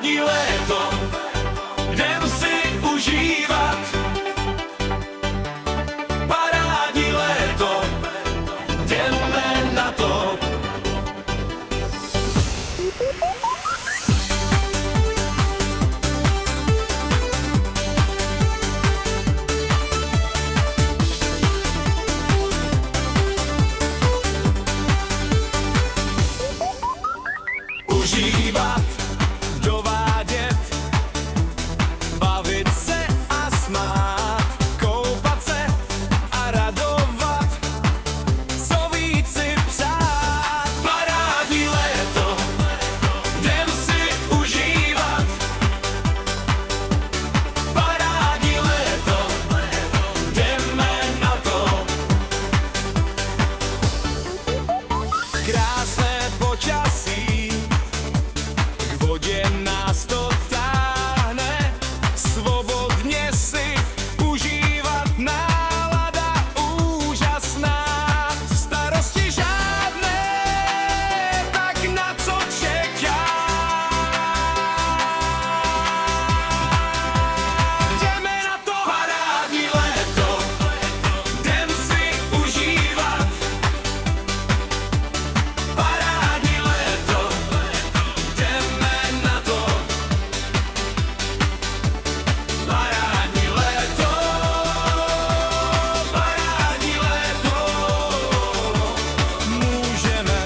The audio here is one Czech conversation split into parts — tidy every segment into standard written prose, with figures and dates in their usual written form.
Parádní léto, jdem si užívat. Parádní léto, jdeme na to. Užívat, dovádět, bavit se a smát, koupat se a radovat, co víc si přát. Parádní léto, jdem si užívat. Parádní léto, jdeme na to. Krásné počasí, k vodě nás to táhne, svobodně si užívat, nálada úžasná, starosti žádné, tak na co čeká? Jdeme na to. Parádní léto, jdem si užívat. Parádní léto, jdeme na to. Parádní léto, parádní léto, můžeme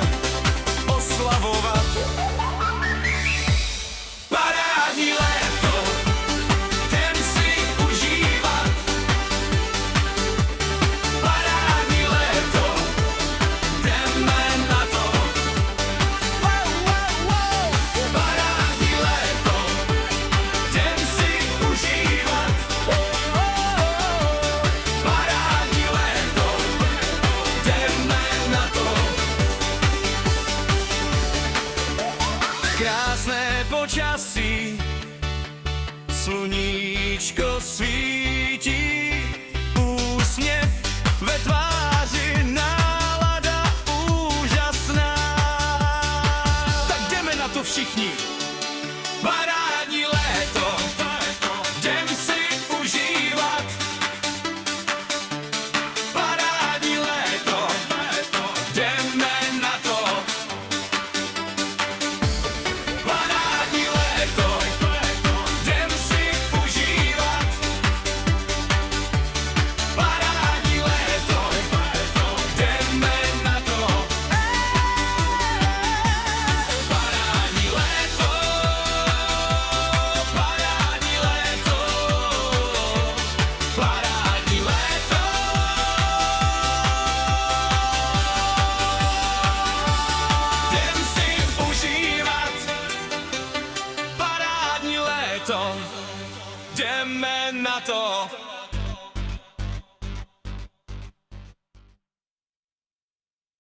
oslavovat. Parádní léto, jdem si užívat. Parádní léto, jdeme na to. Parádní léto, jdem si užívat. Parádní léto, jdeme na to. Krásné počasí, sluníčko svítí, úsměv ve tváři, nálada úžasná. Tak jdeme na to všichni. Parádní léto, jdem si užívat. Parádní léto, jdeme na to. Parádní léto, jdem si užívat. Parádní léto, jdeme na to. Parádní léto, parádní léto, parádní léto. Jdem si užívat. Parádní léto, jdeme na to.